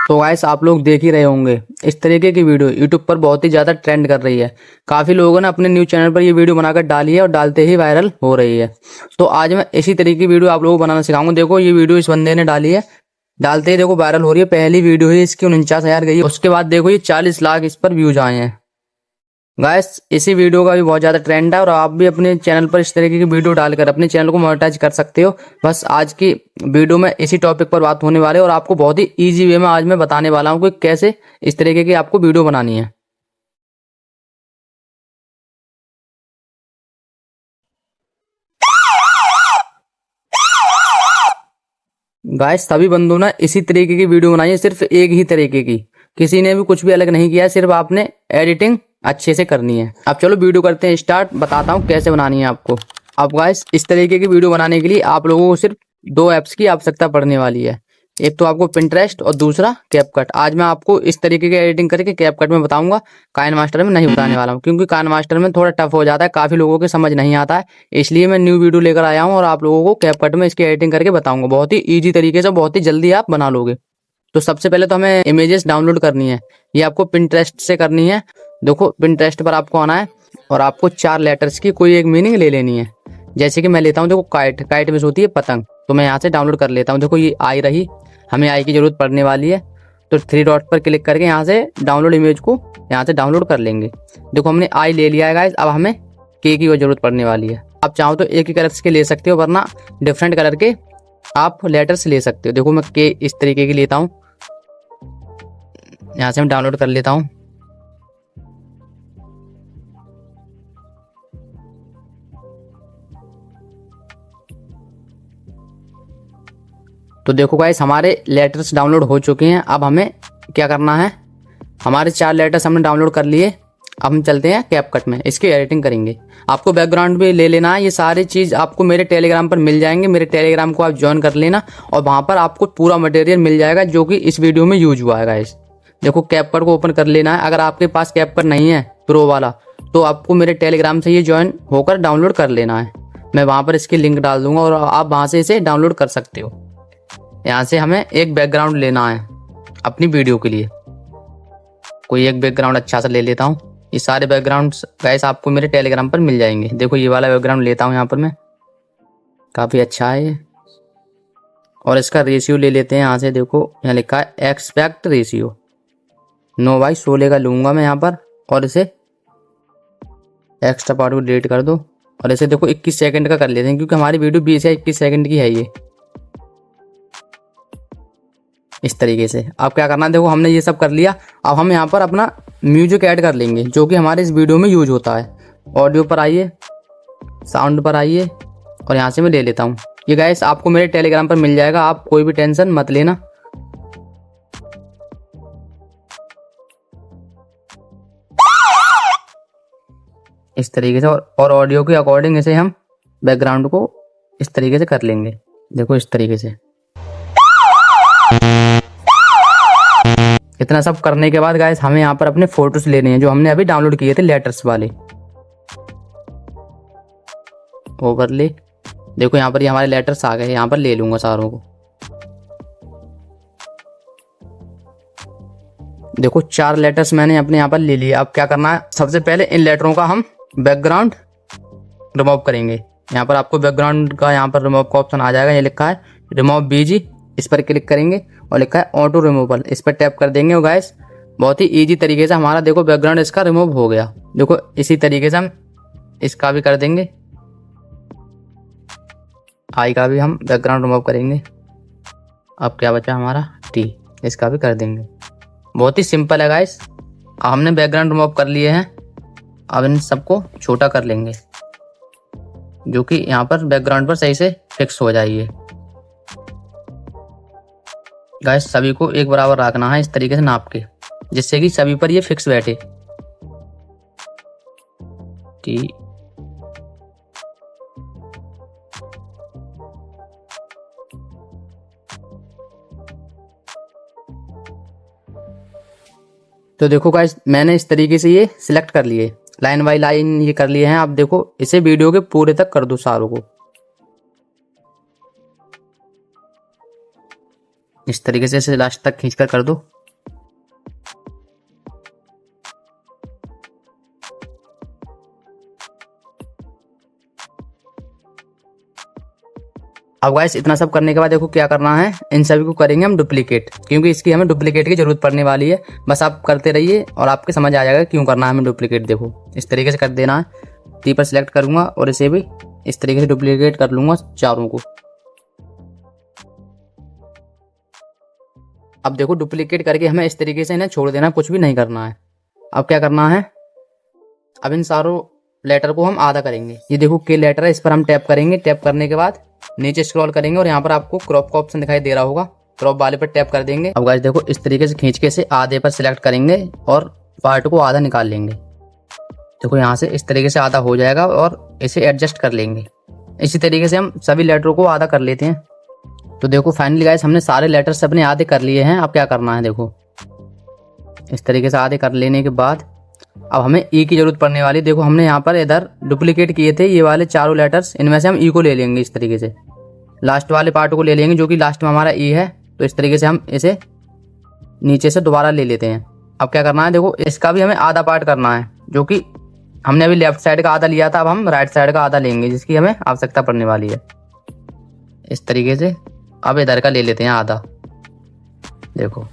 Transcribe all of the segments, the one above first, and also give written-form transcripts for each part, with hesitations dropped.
तो गाइस आप लोग देख ही रहे होंगे इस तरीके की वीडियो यूट्यूब पर बहुत ही ज़्यादा ट्रेंड कर रही है। काफ़ी लोगों ने अपने न्यूज़ चैनल पर ये वीडियो बनाकर डाली है और डालते ही वायरल हो रही है। तो आज मैं इसी तरीके की वीडियो आप लोगों को बनाना सिखाऊंगा। देखो ये वीडियो इस बंदे ने डाली है, डालते ही देखो वायरल हो रही है। पहली वीडियो ही इसकी 49,000 गई है, उसके बाद देखो ये 40 लाख इस पर व्यूज आए हैं। गाइस इसी वीडियो का भी बहुत ज़्यादा ट्रेंड है और आप भी अपने चैनल पर इस तरीके की वीडियो डालकर अपने चैनल को मोनेटाइज कर सकते हो। बस आज की वीडियो में इसी टॉपिक पर बात होने वाले है और आपको बहुत ही इजी वे में आज मैं बताने वाला हूँ कि कैसे इस तरीके की आपको वीडियो बनानी है। गाइस सभी बंदों ने इसी तरीके की वीडियो बनाई है, सिर्फ एक ही तरीके की, किसी ने भी कुछ भी अलग नहीं किया है, सिर्फ आपने एडिटिंग अच्छे से करनी है। अब चलो वीडियो करते हैं स्टार्ट, बताता हूँ कैसे बनानी है आपको। अब गाइस इस तरीके की वीडियो बनाने के लिए आप लोगों को सिर्फ दो ऐप्स की आवश्यकता पड़ने वाली है। एक तो आपको पिंटरेस्ट और दूसरा कैपकट। आज मैं आपको इस तरीके की एडिटिंग करके कैपकट में बताऊंगा, काइन मास्टर में नहीं बताने वाला हूँ, क्योंकि काइन मास्टर में थोड़ा टफ हो जाता है, काफी लोगों के समझ नहीं आता है। इसलिए मैं न्यू वीडियो लेकर आया हूँ और आप लोगों को कैपकट में इसकी एडिटिंग करके बताऊंगा। बहुत ही ईजी तरीके से, बहुत ही जल्दी आप बना लोगे। तो सबसे पहले तो हमें इमेजेस डाउनलोड करनी है, ये आपको पिंटरेस्ट से करनी है। देखो पिंटरेस्ट पर आपको आना है और आपको 4 लेटर्स की कोई एक मीनिंग ले लेनी है। जैसे कि मैं लेता हूँ, देखो काइट, काइट में होती है पतंग, तो मैं यहाँ से डाउनलोड कर लेता हूँ। देखो ये आई रही, हमें आई की जरूरत पड़ने वाली है, तो 3 डॉट पर क्लिक करके यहाँ से डाउनलोड इमेज को यहाँ से डाउनलोड कर लेंगे। देखो हमने आई ले लिया है गाइस, अब हमें के की जरूरत पड़ने वाली है। आप चाहो तो एक ही कलर्स के ले सकते हो, वरना डिफरेंट कलर के आप लेटर्स ले सकते हो। देखो मैं के इस तरीके की लेता हूँ, यहाँ से मैं डाउनलोड कर लेता हूँ। तो देखो गाइस हमारे लेटर्स डाउनलोड हो चुके हैं। अब हमें क्या करना है, हमारे 4 लेटर्स हमने डाउनलोड कर लिए। अब हम चलते हैं कैपकट में, इसकी एडिटिंग करेंगे। आपको बैकग्राउंड भी ले लेना है, ये सारी चीज़ आपको मेरे टेलीग्राम पर मिल जाएंगे। मेरे टेलीग्राम को आप ज्वाइन कर लेना और वहाँ पर आपको पूरा मटेरियल मिल जाएगा जो कि इस वीडियो में यूज हुआ है गाइस। देखो कैपकट को ओपन कर लेना है। अगर आपके पास कैपकट नहीं है प्रो वाला, तो आपको मेरे टेलीग्राम से ये ज्वाइन होकर डाउनलोड कर लेना है। मैं वहाँ पर इसकी लिंक डाल दूंगा और आप वहाँ से इसे डाउनलोड कर सकते हो। यहाँ से हमें एक बैकग्राउंड लेना है अपनी वीडियो के लिए। कोई एक बैकग्राउंड अच्छा सा ले लेता हूँ। ये सारे बैकग्राउंड्स गाइस आपको मेरे टेलीग्राम पर मिल जाएंगे। देखो ये वाला बैकग्राउंड लेता हूँ यहाँ पर मैं, काफ़ी अच्छा है ये। और इसका रेशियो ले लेते हैं यहाँ से। देखो यहाँ लिखा है एक्सपेक्ट रेशियो 9:16 का लूँगा मैं यहाँ पर, और इसे एक्स्ट्रा पार्ट को डिलीट कर दो। और इसे देखो 21 सेकंड का कर लेते हैं, क्योंकि हमारी वीडियो 20 या 21 सेकंड की है ये। इस तरीके से अब क्या करना है, देखो हमने ये सब कर लिया। अब हम यहाँ पर अपना म्यूजिक ऐड कर लेंगे जो कि हमारे इस वीडियो में यूज होता है। ऑडियो पर आइए, साउंड पर आइए और यहाँ से मैं ले लेता हूँ। ये गाइस आपको मेरे टेलीग्राम पर मिल जाएगा, आप कोई भी टेंशन मत लेना। इस तरीके से और ऑडियो के अकॉर्डिंग इसे हम बैकग्राउंड को इस तरीके से कर लेंगे। देखो इस तरीके से। इतना सब करने के बाद गाइस हमें यहाँ पर अपने फोटोज लेने हैं जो हमने अभी डाउनलोड किए थे लेटर्स वाले। ओवरले, देखो यहाँ पर ये हमारे लेटर्स आ गए, यहाँ पर ले लूंगा सारों को। देखो 4 लेटर्स मैंने अपने यहाँ पर ले लिए। अब क्या करना है, सबसे पहले इन लेटरों का हम बैकग्राउंड रिमूव करेंगे। यहाँ पर आपको बैकग्राउंड का यहाँ पर रिमूव का ऑप्शन आ जाएगा, ये लिखा है रिमूव बीजी, इस पर क्लिक करेंगे और लिखा है ऑटो रिमूवल, इस पर टैप कर देंगे। और गाइस बहुत ही इजी तरीके से हमारा देखो बैकग्राउंड इसका रिमूव हो गया। देखो इसी तरीके से हम इसका भी कर देंगे, आई का भी हम बैकग्राउंड रिमूव करेंगे। अब क्या बचा हमारा टी, इसका भी कर देंगे। बहुत ही सिंपल है गाइस। हमने बैकग्राउंड रिमूव कर लिए हैं, अब इन सबको छोटा कर लेंगे जो कि यहाँ पर बैकग्राउंड पर सही से फिक्स हो जाइए। गाइस सभी को एक बराबर रखना है इस तरीके से नाप के, जिससे कि सभी पर ये फिक्स बैठे। तो देखो गाइस मैंने इस तरीके से ये सिलेक्ट कर लिए, लाइन बाय लाइन ये कर लिए हैं। अब देखो इसे वीडियो के पूरे तक कर दो सारों को, इस तरीके से इसे लास्ट तक खींचकर कर दो। अब गाइस इतना सब करने के बाद देखो क्या करना है, इन सभी को करेंगे हम डुप्लीकेट, क्योंकि इसकी हमें डुप्लीकेट की जरूरत पड़ने वाली है। बस आप करते रहिए और आपके समझ आ जाएगा क्यों करना है हमें डुप्लीकेट। देखो इस तरीके से कर देना है, टी पर सिलेक्ट करूंगा और इसे भी इस तरीके से डुप्लीकेट कर लूंगा चारों को। अब देखो डुप्लीकेट करके हमें इस तरीके से इन्हें छोड़ देना, कुछ भी नहीं करना है। अब क्या करना है, अब इन सारों लेटर को हम आधा करेंगे। ये देखो के लेटर है, इस पर हम टैप करेंगे। टैप करने के बाद नीचे स्क्रॉल करेंगे और यहाँ पर आपको क्रॉप का ऑप्शन दिखाई दे रहा होगा, क्रॉप वाले पर टैप कर देंगे। अब गाइस देखो इस तरीके से खींच के से आधे पर सिलेक्ट करेंगे और पार्ट को आधा निकाल लेंगे। देखो यहाँ से इस तरीके से आधा हो जाएगा और इसे एडजस्ट कर लेंगे। इसी तरीके से हम सभी लेटरों को आधा कर लेते हैं। तो देखो फाइनली गाइस हमने सारे लेटर्स अपने आधे कर लिए हैं। अब क्या करना है, देखो इस तरीके से आधे कर लेने के बाद अब हमें ई की जरूरत पड़ने वाली। देखो हमने यहाँ पर इधर डुप्लीकेट किए थे ये वाले चारों लेटर्स, इनमें से हम ई को ले लेंगे। इस तरीके से लास्ट वाले पार्ट को ले लेंगे जो कि लास्ट में हमारा ई है। तो इस तरीके से हम इसे नीचे से दोबारा ले लेते हैं। अब क्या करना है, देखो इसका भी हमें आधा पार्ट करना है, जो कि हमने अभी लेफ्ट साइड का आधा लिया था, अब हम राइट साइड का आधा लेंगे जिसकी हमें आवश्यकता पड़ने वाली है। इस तरीके से अब इधर का ले लेते हैं आधा। देखो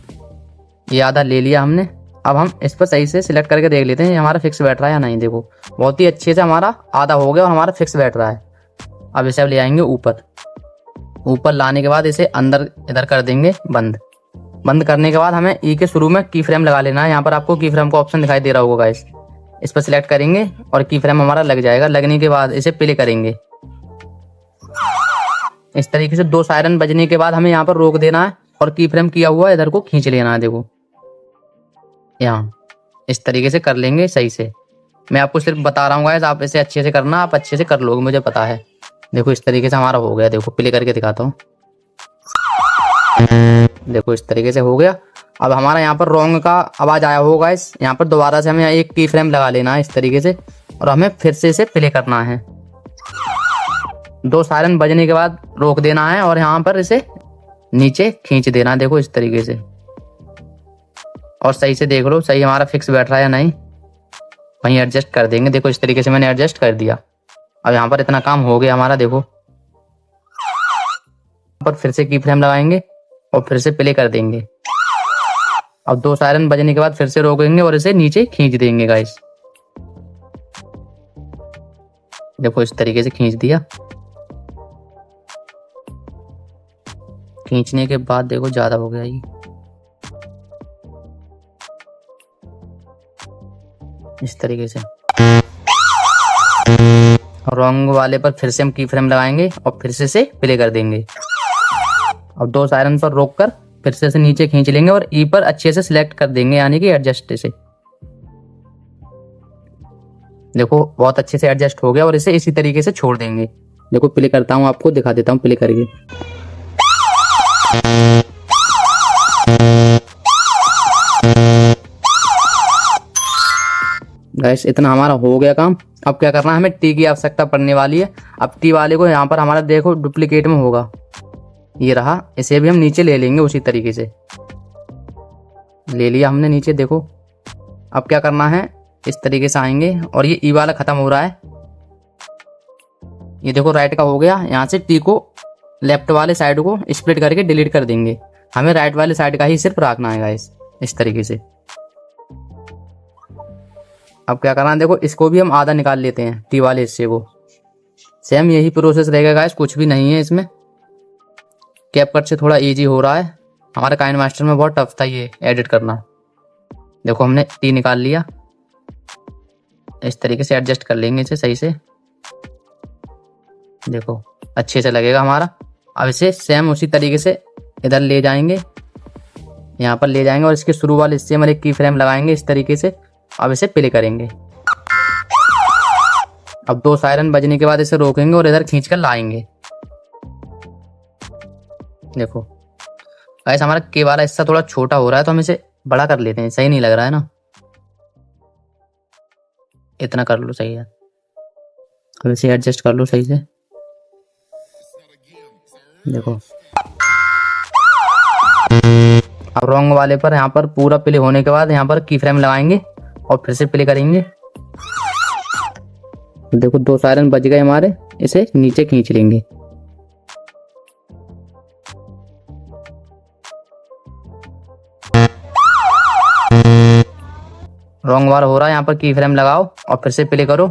ये आधा ले लिया हमने। अब हम इस पर सही से सिलेक्ट करके देख लेते हैं ये हमारा फिक्स बैठ रहा है या नहीं। देखो बहुत ही अच्छे से हमारा आधा हो गया और हमारा फिक्स बैठ रहा है। अब इसे अब ले आएंगे ऊपर। ऊपर लाने के बाद इसे अंदर इधर कर देंगे बंद। बंद करने के बाद हमें ई के शुरू में की फ्रेम लगा लेना है। यहाँ पर आपको की फ्रेम का ऑप्शन दिखाई दे रहा होगा गाइस, इस पर सिलेक्ट करेंगे और की फ्रेम हमारा लग जाएगा। लगने के बाद इसे प्ले करेंगे। इस तरीके से 2 सायरन बजने के बाद हमें यहाँ पर रोक देना है और की फ्रेम किया हुआ इधर को खींच लेना है। देखो यहाँ इस तरीके से कर लेंगे सही से। मैं आपको सिर्फ बता रहा हूँ गाइस, आप इसे अच्छे से करना, आप अच्छे से कर लोगे मुझे पता है। देखो इस तरीके से हमारा हो गया। देखो प्ले करके दिखाता हूँ। देखो इस तरीके से हो गया। अब हमारा यहाँ पर रॉन्ग का आवाज आया होगा गाइस, यहाँ पर दोबारा से हमें एक की फ्रेम लगा लेना है इस तरीके से और हमें फिर से इसे प्ले करना है। 2 सायरन बजने के बाद रोक देना है और यहाँ पर इसे नीचे खींच देना। देखो इस तरीके से और सही से देख लो सही हमारा फिक्स बैठ रहा है या नहीं, वहीं एडजस्ट कर देंगे। देखो इस तरीके से मैंने एडजस्ट कर दिया। अब यहाँ पर इतना काम हो गया हमारा। देखो पर फिर से की फ्रेम लगाएंगे और फिर से प्ले कर देंगे। अब 2 सायरन बजने के बाद फिर से रोकेंगे और इसे नीचे खींच देंगे गाइस। देखो इस तरीके से खींच दिया। खींचने के बाद देखो ज्यादा हो गया ये, इस तरीके से। रॉन्ग वाले पर फिर से हम की फ्रेम लगाएंगे और फिर से प्ले कर देंगे। अब 2 सायरन पर रोक कर फिर से नीचे खींच लेंगे और ई पर अच्छे से सिलेक्ट कर देंगे, यानी कि एडजस्ट से। देखो बहुत अच्छे से एडजस्ट हो गया और इसे इसी तरीके से छोड़ देंगे। देखो प्ले करता हूँ, आपको दिखा देता हूँ प्ले करके। गाइस इतना हमारा हो गया काम। अब क्या करना है, हमें टी की आवश्यकता पड़ने वाली है। अब टी वाले को यहाँ पर हमारा देखो डुप्लीकेट में होगा, ये रहा। इसे भी हम नीचे ले लेंगे उसी तरीके से। ले लिया हमने नीचे। देखो अब क्या करना है, इस तरीके से आएंगे और ये ई वाला खत्म हो रहा है। ये देखो राइट का हो गया। यहाँ से टी को लेफ्ट वाले साइड को स्प्लिट करके डिलीट कर देंगे। हमें राइट वाले साइड का ही सिर्फ रखना है गाइस, इस तरीके से। अब क्या करना है, देखो इसको भी हम आधा निकाल लेते हैं टी वाले हिस्से को। सेम यही प्रोसेस रहेगा गाइस, कुछ भी नहीं है इसमें। कैपकट से थोड़ा इजी हो रहा है, हमारे काइन मास्टर में बहुत टफ था ये एडिट करना। देखो हमने टी निकाल लिया। इस तरीके से एडजस्ट कर लेंगे इसे सही से। देखो अच्छे से लगेगा हमारा। अब इसे सेम उसी तरीके से इधर ले जाएंगे, यहाँ पर ले जाएंगे और इसके शुरू वाले हिस्से में एक की फ्रेम लगाएंगे इस तरीके से। अब इसे प्ले करेंगे। अब 2 सायरन बजने के बाद इसे रोकेंगे और इधर खींच कर लाएंगे। देखो गाइस हमारा के वाला हिस्सा थोड़ा छोटा हो रहा है, तो हम इसे बड़ा कर लेते हैं। सही नहीं लग रहा है ना, इतना कर लो सही है। अब इसे एडजस्ट कर लो सही से। देखो अब रॉन्ग वाले पर यहाँ पर पूरा प्ले होने के बाद यहाँ पर की फ्रेम लगाएंगे और फिर से प्ले करेंगे। देखो 2 सायरन बज गए हमारे, इसे नीचे खींच लेंगे। रॉन्ग वाला हो रहा है, यहाँ पर की फ्रेम लगाओ और फिर से प्ले करो।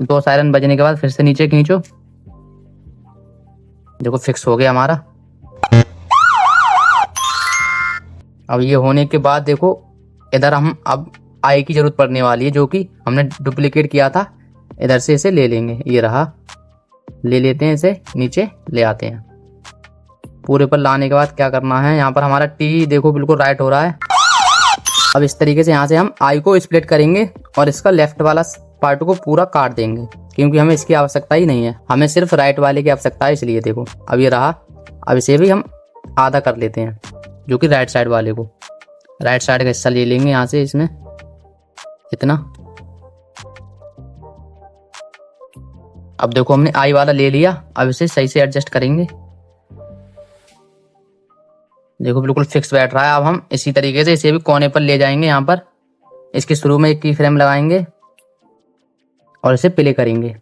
2 सायरन बजने के बाद फिर से नीचे खींचो। देखो फिक्स हो गया हमारा। अब ये होने के बाद देखो इधर हम अब आई की जरूरत पड़ने वाली है, जो कि हमने डुप्लीकेट किया था। इधर से इसे ले लेंगे, ये रहा, ले लेते हैं इसे, नीचे ले आते हैं। पूरे पर लाने के बाद क्या करना है, यहाँ पर हमारा टी देखो बिल्कुल राइट हो रहा है। अब इस तरीके से यहाँ से हम आई को स्प्लिट करेंगे और इसका लेफ्ट वाला पार्ट को पूरा काट देंगे, क्योंकि हमें इसकी आवश्यकता ही नहीं है, हमें सिर्फ राइट वाले की आवश्यकता है। इसलिए देखो अब ये रहा। अब इसे भी हम आधा कर लेते हैं, जो कि राइट साइड वाले को, राइट साइड का हिस्सा ले लेंगे यहाँ से, इसमें इतना। अब देखो हमने आई वाला ले लिया, अब इसे सही से एडजस्ट करेंगे। देखो बिल्कुल फिक्स बैठ रहा है। अब हम इसी तरीके से इसे भी कोने पर ले जाएंगे। यहाँ पर इसके शुरू में एक की फ्रेम लगाएंगे और इसे प्ले करेंगे।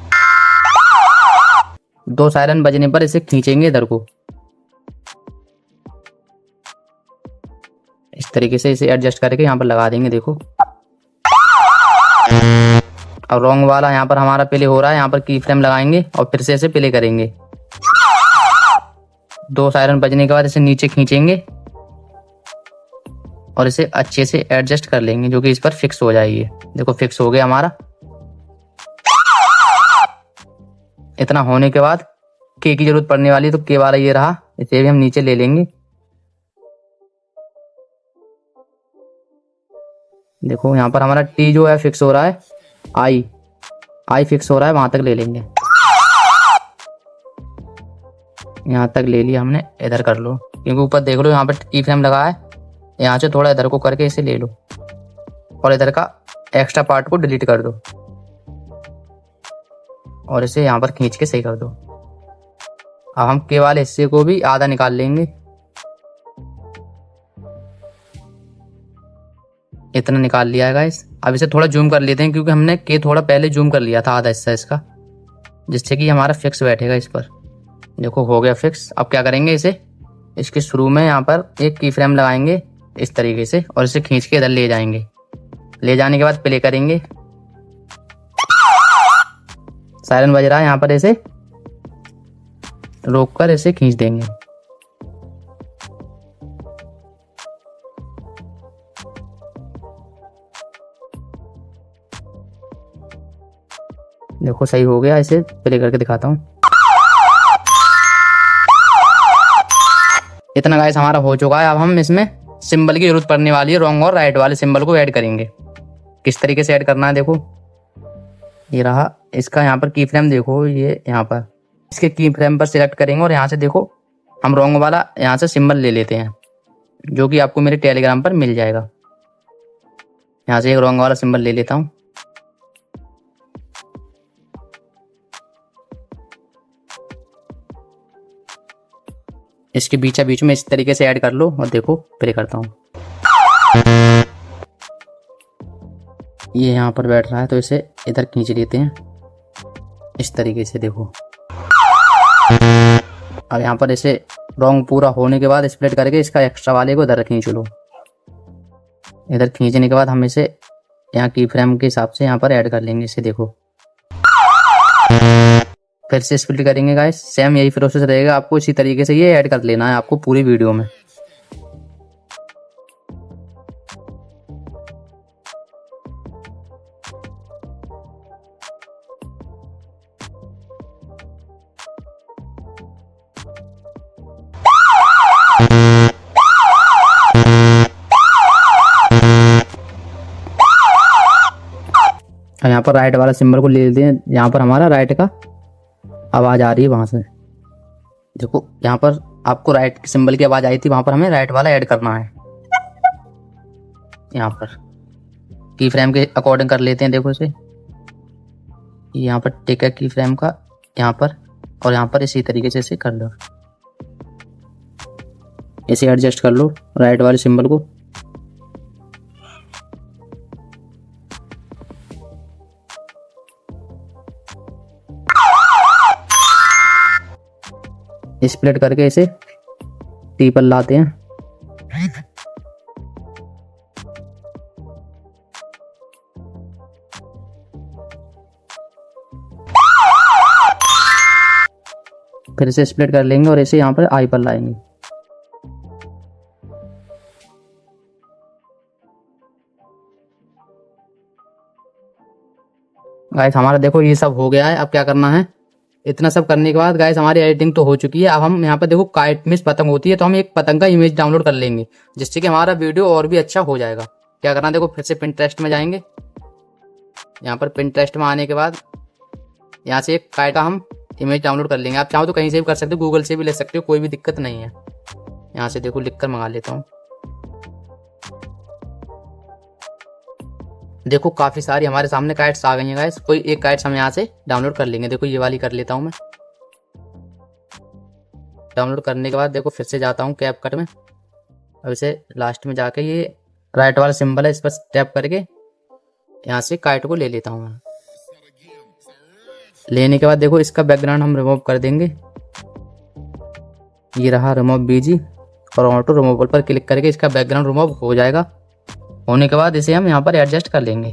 2 सायरन बजने पर इसे खींचेंगे इधर को, इस तरीके से इसे एडजस्ट करके यहाँ पर लगा देंगे। देखो अब रॉन्ग वाला यहाँ पर हमारा प्ले हो रहा है, यहाँ पर की फ्रेम लगाएंगे और फिर से इसे प्ले करेंगे। 2 सायरन बजने के बाद इसे नीचे खींचेंगे और इसे अच्छे से एडजस्ट कर लेंगे, जो कि इस पर फिक्स हो जाएगी। देखो फिक्स हो गया हमारा। इतना होने के बाद के की जरूरत पड़ने वाली है, तो के वाला ये रहा, इसे भी हम नीचे ले लेंगे। देखो यहाँ पर हमारा टी जो है फिक्स हो रहा है, आई फिक्स हो रहा है, वहां तक ले लेंगे। यहाँ तक ले लिया हमने, इधर कर लो, क्योंकि ऊपर देख लो यहाँ पर की फ्रेम लगा है। यहाँ से थोड़ा इधर को करके इसे ले लो और इधर का एक्स्ट्रा पार्ट को डिलीट कर दो और इसे यहाँ पर खींच के सही कर दो। अब हम के वाले हिस्से को भी आधा निकाल लेंगे, इतना निकाल लिया है गाइस। अब इसे थोड़ा जूम कर लेते हैं, क्योंकि हमने के थोड़ा पहले जूम कर लिया था आधा हिस्सा इसका, जिससे कि हमारा फिक्स बैठेगा इस पर। देखो हो गया फिक्स। अब क्या करेंगे, इसे इसके शुरू में यहाँ पर एक की फ्रेम लगाएंगे इस तरीके से और इसे खींच के इधर ले जाएंगे। ले जाने के बाद प्ले करेंगे। सायरन बज रहा है, यहाँ पर इसे रोक कर इसे खींच देंगे। देखो सही हो गया, इसे प्ले करके दिखाता हूँ। इतना गाइस हमारा हो चुका है। अब हम इसमें सिंबल की जरूरत पड़ने वाली है, रॉन्ग और राइट वाले सिंबल को ऐड करेंगे। किस तरीके से ऐड करना है, देखो ये रहा इसका यहाँ पर की फ्रेम, देखो ये यहाँ पर इसके की फ्रेम पर सिलेक्ट करेंगे और यहाँ से देखो हम रॉन्ग वाला यहाँ से सिंबल ले लेते हैं, जो कि आपको मेरे टेलीग्राम पर मिल जाएगा। यहाँ से एक रॉन्ग वाला सिंबल ले लेता हूँ। इसके बीचा बीच में इस तरीके से ऐड कर लो और देखो प्ले करता हूँ। ये यहाँ पर बैठ रहा है, तो इसे इधर खींच लेते हैं इस तरीके से। देखो अब यहाँ पर इसे रॉन्ग पूरा होने के बाद स्प्लिट करके इसका एक्स्ट्रा वाले को इधर खींच लो। इधर खींचने के बाद हम इसे यहाँ की फ्रेम के हिसाब से यहाँ पर ऐड कर लेंगे इसे। देखो फिर से स्प्लिट करेंगे गाइस, सेम यही प्रोसेस रहेगा। आपको इसी तरीके से ये ऐड कर लेना है आपको पूरी वीडियो में। यहाँ पर राइट वाला सिंबल को ले लेते हैं, यहाँ पर हमारा राइट का आवाज आ रही है वहां से। देखो यहाँ पर आपको राइट सिंबल की आवाज आई थी, वहां पर हमें राइट वाला ऐड करना है। यहाँ पर की फ्रेम के अकॉर्डिंग कर लेते हैं। देखो इसे यहाँ पर टिक है की फ्रेम का, यहाँ पर और यहाँ पर इसी तरीके से इसे कर लो, इसे एडजस्ट कर लो राइट वाले सिंबल को। स्प्लिट करके इसे टी पर लाते हैं। फिर से स्प्लिट कर लेंगे और इसे यहाँ पर आई पर लाएंगे। गाइस हमारा देखो ये सब हो गया है। अब क्या करना है, इतना सब करने के बाद गाइस हमारी एडिटिंग तो हो चुकी है। अब हम यहाँ पर देखो काइट मिस पतंग होती है, तो हम एक पतंग का इमेज डाउनलोड कर लेंगे, जिससे कि हमारा वीडियो और भी अच्छा हो जाएगा। क्या करना है, देखो फिर से पिंटरेस्ट में जाएंगे। यहाँ पर पिंटरेस्ट में आने के बाद यहाँ से एक काइट का हम इमेज डाउनलोड कर लेंगे। आप चाहो तो कहीं से भी कर सकते हो, गूगल से भी ले सकते हो, कोई भी दिक्कत नहीं है। यहाँ से देखो लिख कर मंगा लेता हूँ। देखो काफ़ी सारी हमारे सामने काइट्स आ गई हैं गाइस। कोई एक काइट्स हम यहाँ से डाउनलोड कर लेंगे। देखो ये वाली कर लेता हूँ मैं। डाउनलोड करने के बाद देखो फिर से जाता हूँ कैपकट में। अब इसे लास्ट में जाके ये राइट वाला सिंबल है, इस पर टैप करके यहाँ से काइट को ले लेता हूँ मैं। लेने के बाद देखो इसका बैकग्राउंड हम रिमूव कर देंगे। ये रहा रिमूव बीजी, और ऑटो रिमूवल पर क्लिक करके इसका बैकग्राउंड रिमूव हो जाएगा। होने के बाद इसे हम यहाँ पर एडजस्ट कर लेंगे।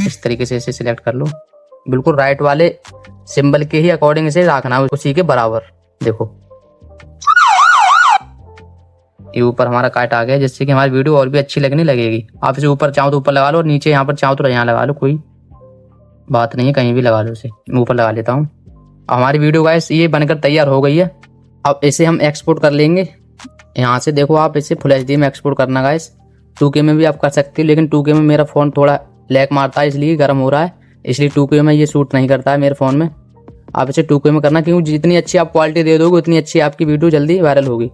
इस तरीके से इसे सिलेक्ट कर लो। बिल्कुल राइट वाले सिंबल के ही अकॉर्डिंग इसे रखना है, उसी के बराबर। देखो ये ऊपर हमारा काट आ गया, जिससे कि हमारी वीडियो और भी अच्छी लगने लगेगी। आप इसे ऊपर चाहो तो ऊपर लगा लो, और नीचे यहाँ पर चाहो तो यहाँ लगा लो, कोई बात नहीं है, कहीं भी लगा लो। इसे मैं ऊपर लगा लेता हूँ। हमारी वीडियो गाइस ये बनकर तैयार हो गई है। अब इसे हम एक्सपोर्ट कर लेंगे। यहाँ से देखो आप इसे फुल एचडी में एक्सपोर्ट करना गाइस। 2K में भी आप कर सकते हो, लेकिन 2K में मेरा फ़ोन थोड़ा लैग मारता है, इसलिए गर्म हो रहा है, इसलिए 2K में ये शूट नहीं करता है मेरे फ़ोन में। आप इसे 2K में करना, क्योंकि जितनी अच्छी आप क्वालिटी दे दोगे उतनी अच्छी आपकी वीडियो जल्दी वायरल होगी।